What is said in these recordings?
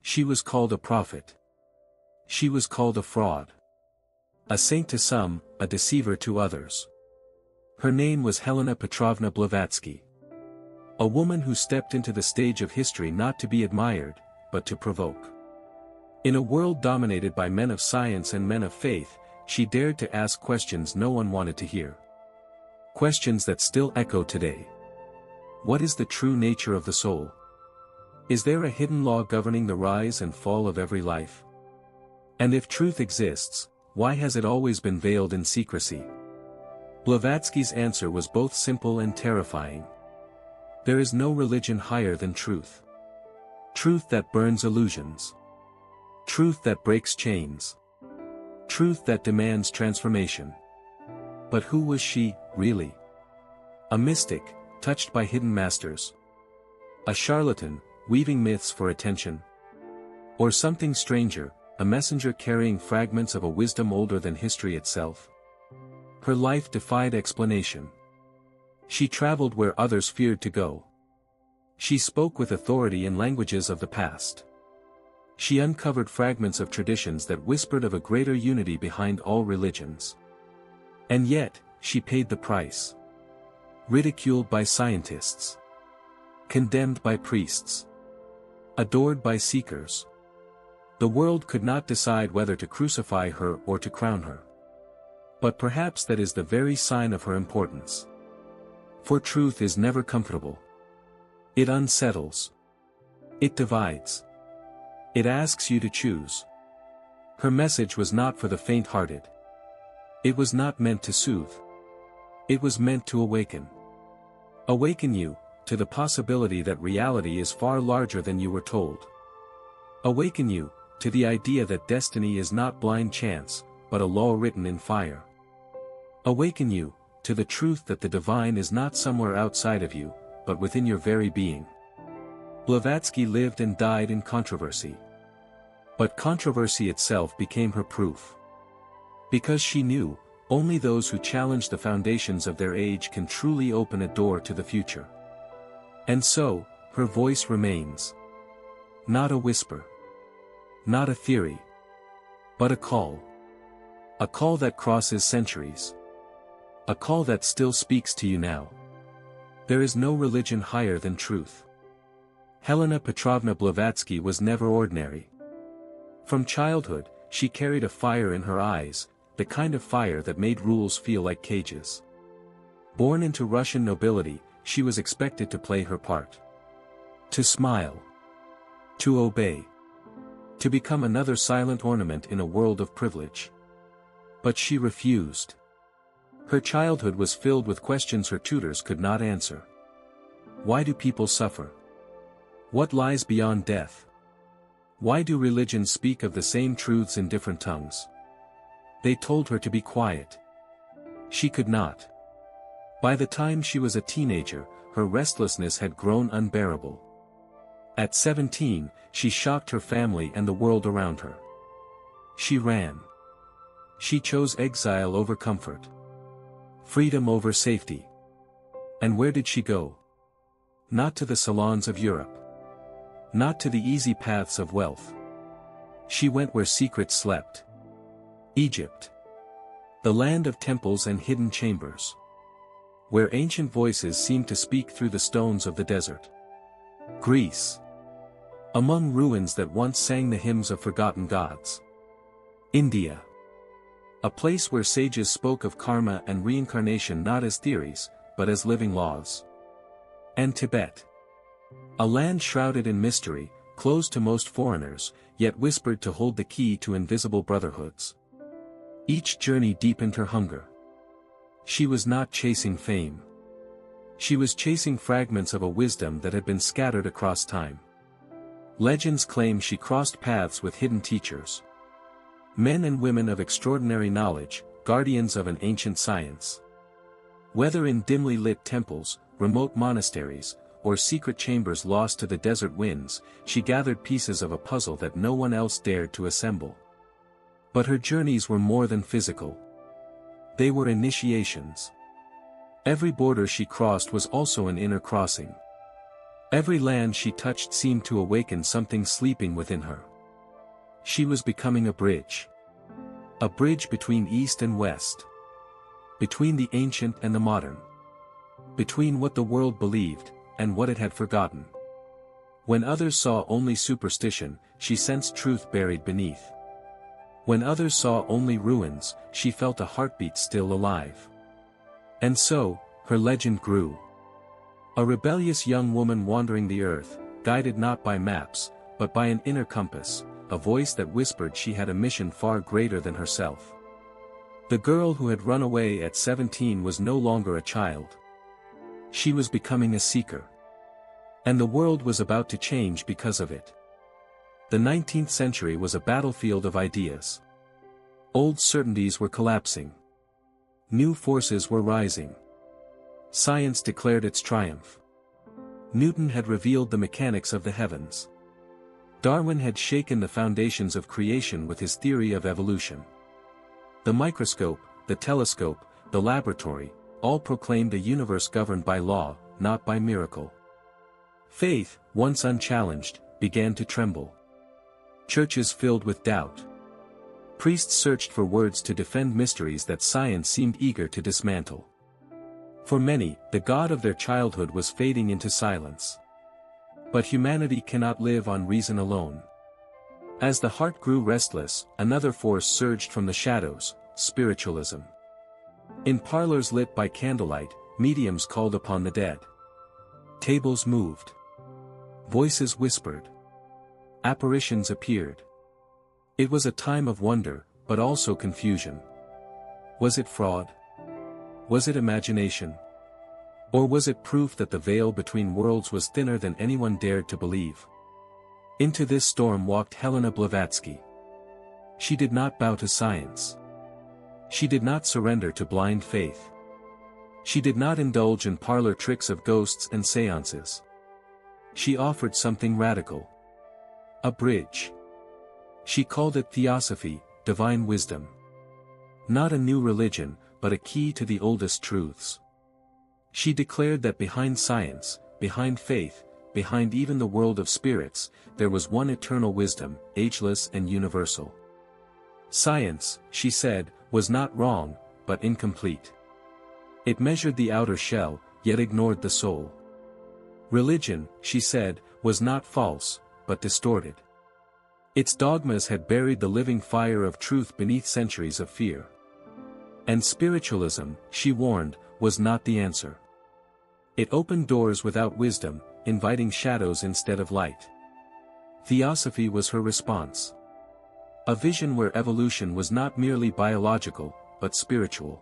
She was called a prophet. She was called a fraud. A saint to some, a deceiver to others. Her name was Helena Petrovna Blavatsky. A woman who stepped into the stage of history not to be admired, but to provoke. In a world dominated by men of science and men of faith, she dared to ask questions no one wanted to hear. Questions that still echo today. What is the true nature of the soul? Is there a hidden law governing the rise and fall of every life? And if truth exists, why has it always been veiled in secrecy? Blavatsky's answer was both simple and terrifying. There is no religion higher than truth. Truth that burns illusions. Truth that breaks chains. Truth that demands transformation. But who was she, really? A mystic, touched by hidden masters? A charlatan, weaving myths for attention? Or something stranger, a messenger carrying fragments of a wisdom older than history itself? Her life defied explanation. She traveled where others feared to go. She spoke with authority in languages of the past. She uncovered fragments of traditions that whispered of a greater unity behind all religions. And yet, she paid the price. Ridiculed by scientists. Condemned by priests. Adored by seekers. The world could not decide whether to crucify her or to crown her. But perhaps that is the very sign of her importance. For truth is never comfortable. It unsettles. It divides. It asks you to choose. Her message was not for the faint-hearted. It was not meant to soothe. It was meant to awaken. Awaken you, to the possibility that reality is far larger than you were told. Awaken you, to the idea that destiny is not blind chance, but a law written in fire. Awaken you, to the truth that the divine is not somewhere outside of you, but within your very being. Blavatsky lived and died in controversy. But controversy itself became her proof. Because she knew, only those who challenge the foundations of their age can truly open a door to the future. And so, her voice remains. Not a whisper. Not a theory. But a call. A call that crosses centuries. A call that still speaks to you now. There is no religion higher than truth. Helena Petrovna Blavatsky was never ordinary. From childhood, she carried a fire in her eyes, the kind of fire that made rules feel like cages. Born into Russian nobility, she was expected to play her part. To smile. To obey. To become another silent ornament in a world of privilege. But she refused. Her childhood was filled with questions her tutors could not answer. Why do people suffer? What lies beyond death? Why do religions speak of the same truths in different tongues? They told her to be quiet. She could not. By the time she was a teenager, her restlessness had grown unbearable. At 17, she shocked her family and the world around her. She ran. She chose exile over comfort. Freedom over safety. And where did she go? Not to the salons of Europe. Not to the easy paths of wealth. She went where secrets slept. Egypt. The land of temples and hidden chambers. Where ancient voices seemed to speak through the stones of the desert. Greece. Among ruins that once sang the hymns of forgotten gods. India. A place where sages spoke of karma and reincarnation not as theories, but as living laws. And Tibet. A land shrouded in mystery, closed to most foreigners, yet whispered to hold the key to invisible brotherhoods. Each journey deepened her hunger. She was not chasing fame. She was chasing fragments of a wisdom that had been scattered across time. Legends claim she crossed paths with hidden teachers. Men and women of extraordinary knowledge, guardians of an ancient science. Whether in dimly lit temples, remote monasteries, or secret chambers lost to the desert winds, she gathered pieces of a puzzle that no one else dared to assemble. But her journeys were more than physical. They were initiations. Every border she crossed was also an inner crossing. Every land she touched seemed to awaken something sleeping within her. She was becoming a bridge. A bridge between East and West. Between the ancient and the modern. Between what the world believed, and what it had forgotten. When others saw only superstition, she sensed truth buried beneath. When others saw only ruins, she felt a heartbeat still alive. And so, her legend grew. A rebellious young woman wandering the earth, guided not by maps, but by an inner compass, a voice that whispered she had a mission far greater than herself. The girl who had run away at 17 was no longer a child. She was becoming a seeker. And the world was about to change because of it. The 19th century was a battlefield of ideas. Old certainties were collapsing. New forces were rising. Science declared its triumph. Newton had revealed the mechanics of the heavens. Darwin had shaken the foundations of creation with his theory of evolution. The microscope, the telescope, the laboratory, all proclaimed a universe governed by law, not by miracle. Faith, once unchallenged, began to tremble. Churches filled with doubt. Priests searched for words to defend mysteries that science seemed eager to dismantle. For many, the God of their childhood was fading into silence. But humanity cannot live on reason alone. As the heart grew restless, another force surged from the shadows, spiritualism. In parlors lit by candlelight, mediums called upon the dead. Tables moved. Voices whispered. Apparitions appeared. It was a time of wonder, but also confusion. Was it fraud? Was it imagination? Or was it proof that the veil between worlds was thinner than anyone dared to believe? Into this storm walked Helena Blavatsky. She did not bow to science. She did not surrender to blind faith. She did not indulge in parlor tricks of ghosts and seances. She offered something radical. A bridge. She called it Theosophy, divine wisdom. Not a new religion, but a key to the oldest truths. She declared that behind science, behind faith, behind even the world of spirits, there was one eternal wisdom, ageless and universal. Science, she said, was not wrong, but incomplete. It measured the outer shell, yet ignored the soul. Religion, she said, was not false, but distorted. Its dogmas had buried the living fire of truth beneath centuries of fear. And spiritualism, she warned, was not the answer. It opened doors without wisdom, inviting shadows instead of light. Theosophy was her response. A vision where evolution was not merely biological, but spiritual.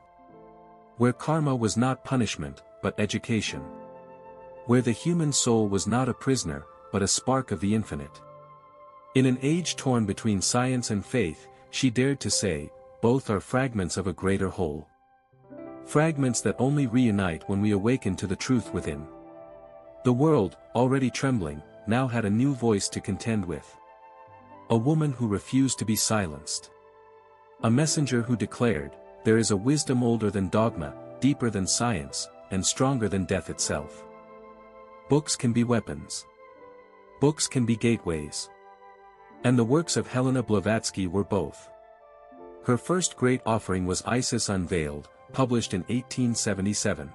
Where karma was not punishment, but education. Where the human soul was not a prisoner, but a spark of the infinite. In an age torn between science and faith, she dared to say, both are fragments of a greater whole. Fragments that only reunite when we awaken to the truth within. The world, already trembling, now had a new voice to contend with. A woman who refused to be silenced. A messenger who declared, there is a wisdom older than dogma, deeper than science, and stronger than death itself. Books can be weapons. Books can be gateways. And the works of Helena Blavatsky were both. Her first great offering was Isis Unveiled, published in 1877.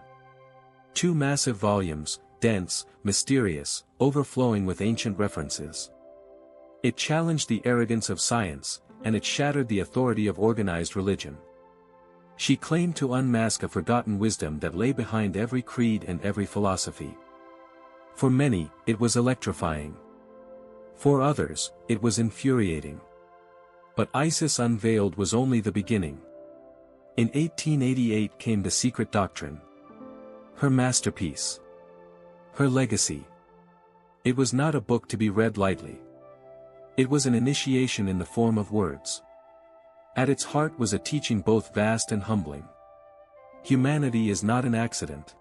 2 massive volumes, dense, mysterious, overflowing with ancient references. It challenged the arrogance of science, and it shattered the authority of organized religion. She claimed to unmask a forgotten wisdom that lay behind every creed and every philosophy. For many, it was electrifying. For others, it was infuriating. But Isis Unveiled was only the beginning. In 1888 came The Secret Doctrine. Her masterpiece. Her legacy. It was not a book to be read lightly. It was an initiation in the form of words. At its heart was a teaching both vast and humbling. Humanity is not an accident.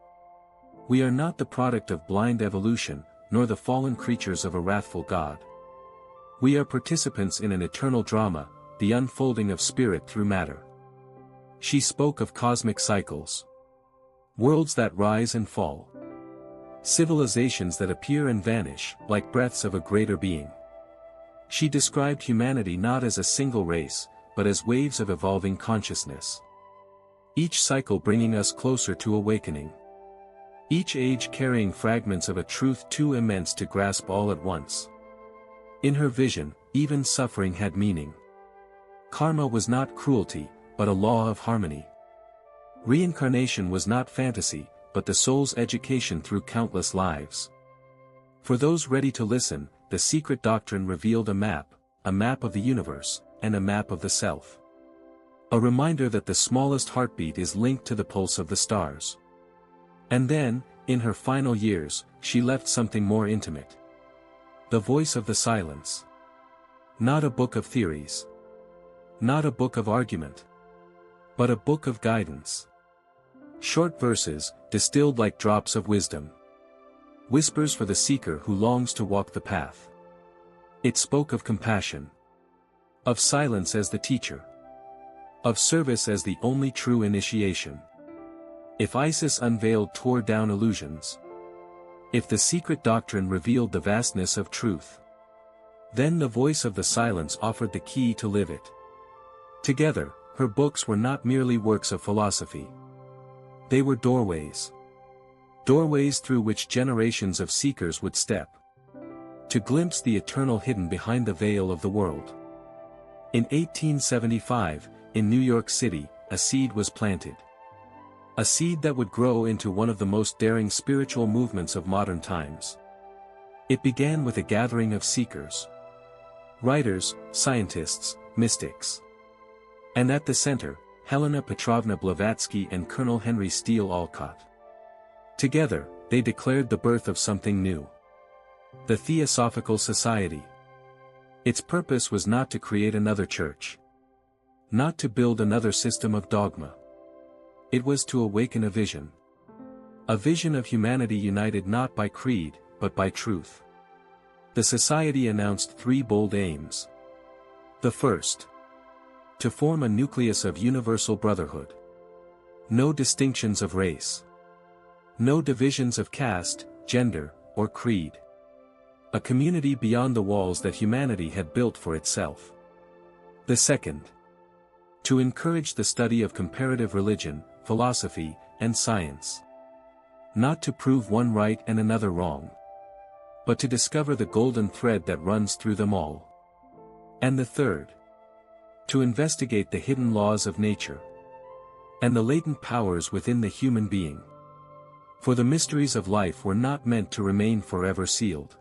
We are not the product of blind evolution, nor the fallen creatures of a wrathful God. We are participants in an eternal drama, the unfolding of spirit through matter. She spoke of cosmic cycles. Worlds that rise and fall. Civilizations that appear and vanish, like breaths of a greater being. She described humanity not as a single race, but as waves of evolving consciousness. Each cycle bringing us closer to awakening. Each age carrying fragments of a truth too immense to grasp all at once. In her vision, even suffering had meaning. Karma was not cruelty, but a law of harmony. Reincarnation was not fantasy, but the soul's education through countless lives. For those ready to listen, the secret doctrine revealed a map of the universe, and a map of the self. A reminder that the smallest heartbeat is linked to the pulse of the stars. And then, in her final years, she left something more intimate. The voice of the silence. Not a book of theories. Not a book of argument. But a book of guidance. Short verses, distilled like drops of wisdom. Whispers for the seeker who longs to walk the path. It spoke of compassion. Of silence as the teacher. Of service as the only true initiation. If Isis unveiled tore down illusions. If the secret doctrine revealed the vastness of truth. Then the voice of the silence offered the key to live it. Together, her books were not merely works of philosophy. They were doorways. Doorways through which generations of seekers would step. To glimpse the eternal hidden behind the veil of the world. In 1875, in New York City, a seed was planted. A seed that would grow into one of the most daring spiritual movements of modern times. It began with a gathering of seekers. Writers, scientists, mystics. And at the center, Helena Petrovna Blavatsky and Colonel Henry Steele Olcott. Together, they declared the birth of something new. The Theosophical Society. Its purpose was not to create another church. Not to build another system of dogma. It was to awaken a vision. A vision of humanity united not by creed, but by truth. The society announced 3 bold aims. The first. To form a nucleus of universal brotherhood. No distinctions of race. No divisions of caste, gender, or creed. A community beyond the walls that humanity had built for itself. The second. To encourage the study of comparative religion, philosophy, and science. Not to prove one right and another wrong. But to discover the golden thread that runs through them all. And the third. To investigate the hidden laws of nature. And the latent powers within the human being. For the mysteries of life were not meant to remain forever sealed.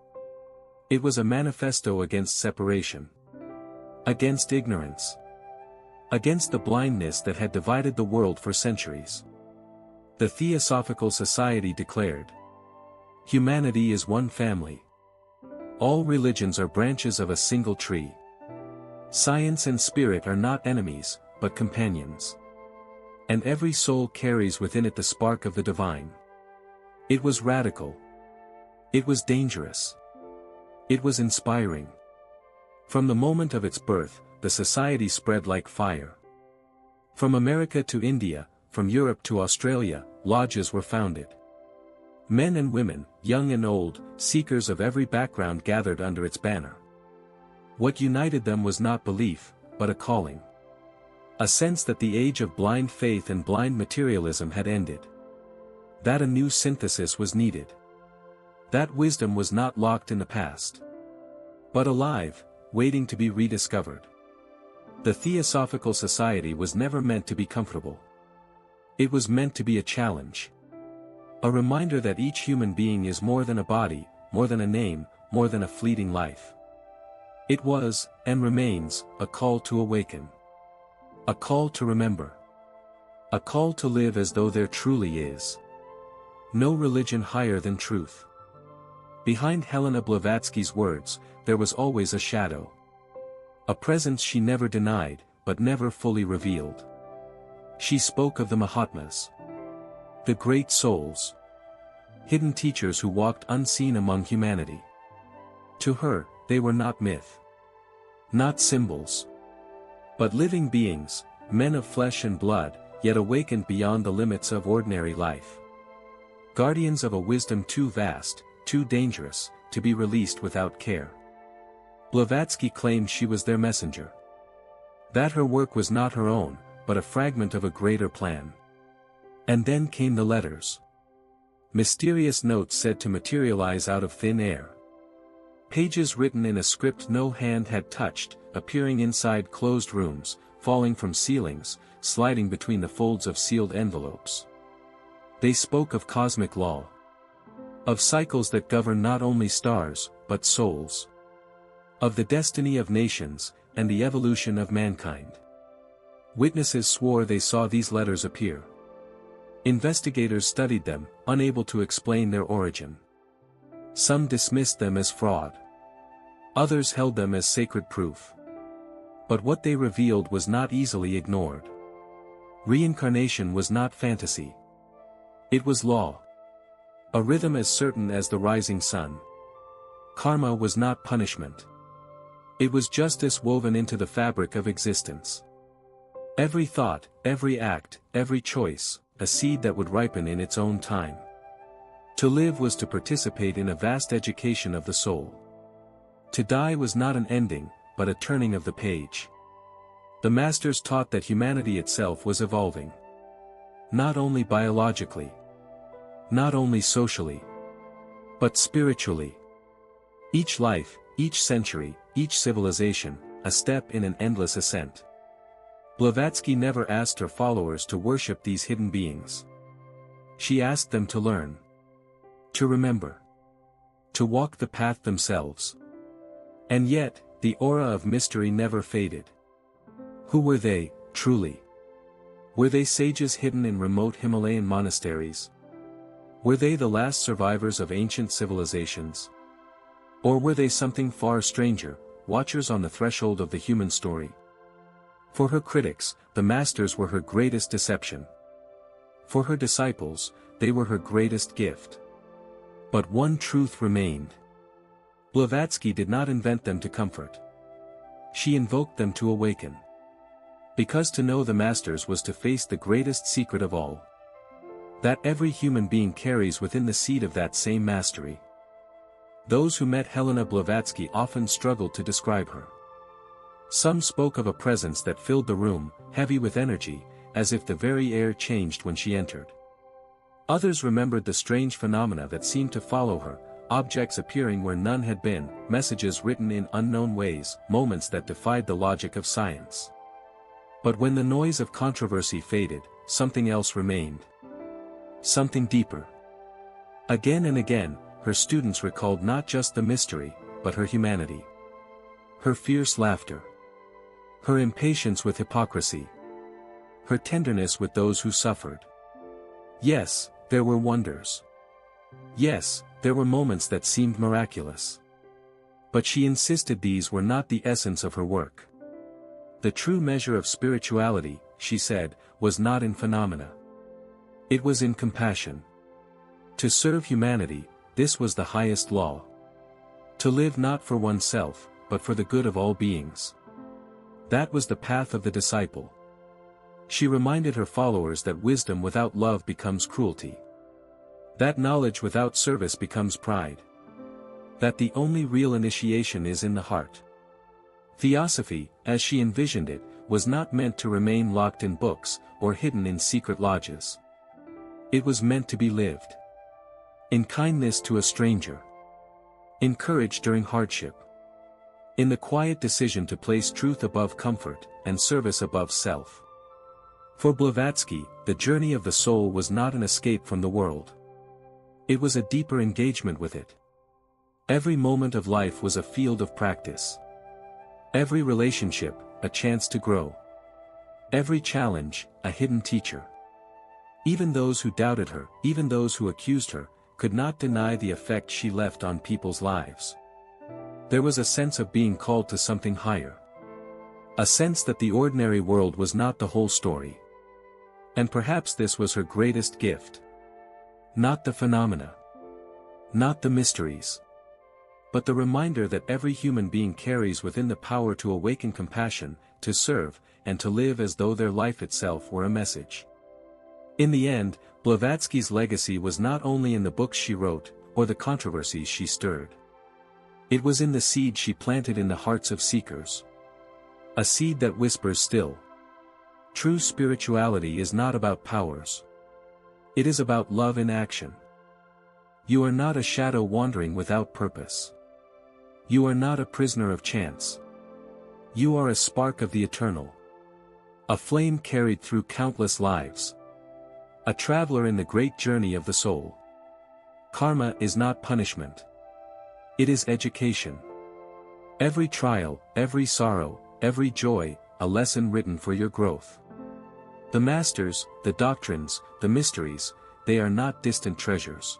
It was a manifesto against separation. Against ignorance. Against the blindness that had divided the world for centuries. The Theosophical Society declared. Humanity is one family. All religions are branches of a single tree. Science and spirit are not enemies, but companions. And every soul carries within it the spark of the divine. It was radical. It was dangerous. It was inspiring. From the moment of its birth, the society spread like fire. From America to India, from Europe to Australia, lodges were founded. Men and women, young and old, seekers of every background gathered under its banner. What united them was not belief, but a calling. A sense that the age of blind faith and blind materialism had ended. That a new synthesis was needed. That wisdom was not locked in the past. But alive, waiting to be rediscovered. The Theosophical Society was never meant to be comfortable. It was meant to be a challenge. A reminder that each human being is more than a body, more than a name, more than a fleeting life. It was, and remains, a call to awaken. A call to remember. A call to live as though there truly is no religion higher than truth. Behind Helena Blavatsky's words, there was always a shadow. A presence she never denied, but never fully revealed. She spoke of the Mahatmas. The great souls. Hidden teachers who walked unseen among humanity. To her, they were not myth. Not symbols. But living beings, men of flesh and blood, yet awakened beyond the limits of ordinary life. guardians of a wisdom too vast, too dangerous, to be released without care. Blavatsky claimed she was their messenger. That her work was not her own, but a fragment of a greater plan. And then came the letters. Mysterious notes said to materialize out of thin air. Pages written in a script no hand had touched, appearing inside closed rooms, falling from ceilings, sliding between the folds of sealed envelopes. They spoke of cosmic law. Of cycles that govern not only stars, but souls. Of the destiny of nations, and the evolution of mankind. Witnesses swore they saw these letters appear. Investigators studied them, unable to explain their origin. Some dismissed them as fraud. Others held them as sacred proof. But what they revealed was not easily ignored. Reincarnation was not fantasy. It was law. A rhythm as certain as the rising sun. Karma was not punishment. It was justice woven into the fabric of existence. Every thought, every act, every choice, a seed that would ripen in its own time. To live was to participate in a vast education of the soul. To die was not an ending, but a turning of the page. The masters taught that humanity itself was evolving. Not only biologically. Not only socially. But spiritually. Each life, each century, each civilization, a step in an endless ascent. Blavatsky never asked her followers to worship these hidden beings. She asked them to learn. To remember. To walk the path themselves. And yet, the aura of mystery never faded. Who were they, truly? Were they sages hidden in remote Himalayan monasteries? Were they the last survivors of ancient civilizations? Or were they something far stranger, watchers on the threshold of the human story? For her critics, the masters were her greatest deception. For her disciples, they were her greatest gift. But one truth remained. Blavatsky did not invent them to comfort. She invoked them to awaken. Because to know the masters was to face the greatest secret of all. That every human being carries within the seed of that same mastery. Those who met Helena Blavatsky often struggled to describe her. Some spoke of a presence that filled the room, heavy with energy, as if the very air changed when she entered. Others remembered the strange phenomena that seemed to follow her, objects appearing where none had been, messages written in unknown ways, moments that defied the logic of science. But when the noise of controversy faded, something else remained. Something deeper. Again and again, her students recalled not just the mystery, but her humanity. Her fierce laughter. Her impatience with hypocrisy. Her tenderness with those who suffered. Yes, there were wonders. Yes, there were moments that seemed miraculous. But she insisted these were not the essence of her work. The true measure of spirituality, she said, was not in phenomena. It was in compassion. To serve humanity, this was the highest law. To live not for oneself, but for the good of all beings. That was the path of the disciple. She reminded her followers that wisdom without love becomes cruelty. That knowledge without service becomes pride. That the only real initiation is in the heart. Theosophy, as she envisioned it, was not meant to remain locked in books, or hidden in secret lodges. It was meant to be lived. In kindness to a stranger. In courage during hardship. In the quiet decision to place truth above comfort, and service above self. For Blavatsky, the journey of the soul was not an escape from the world. It was a deeper engagement with it. Every moment of life was a field of practice. Every relationship, a chance to grow. Every challenge, a hidden teacher. Even those who doubted her, even those who accused her, could not deny the effect she left on people's lives. There was a sense of being called to something higher. A sense that the ordinary world was not the whole story. And perhaps this was her greatest gift. Not the phenomena. Not the mysteries. But the reminder that every human being carries within the power to awaken compassion, to serve, and to live as though their life itself were a message. In the end, Blavatsky's legacy was not only in the books she wrote, or the controversies she stirred. It was in the seed she planted in the hearts of seekers. A seed that whispers still. True spirituality is not about powers. It is about love in action. You are not a shadow wandering without purpose. You are not a prisoner of chance. You are a spark of the eternal. A flame carried through countless lives. A traveler in the great journey of the soul. Karma is not punishment. It is education. Every trial, every sorrow, every joy, a lesson written for your growth. The masters, the doctrines, the mysteries, they are not distant treasures.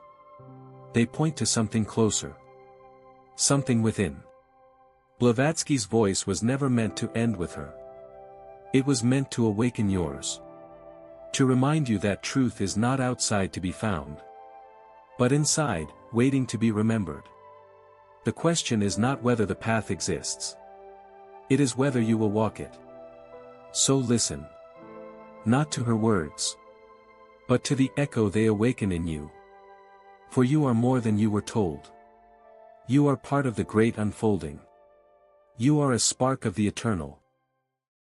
They point to something closer. Something within. Blavatsky's voice was never meant to end with her. It was meant to awaken yours. To remind you that truth is not outside to be found, but inside, waiting to be remembered. The question is not whether the path exists. It is whether you will walk it. So listen. Not to her words, but to the echo they awaken in you. For you are more than you were told. You are part of the great unfolding. You are a spark of the eternal.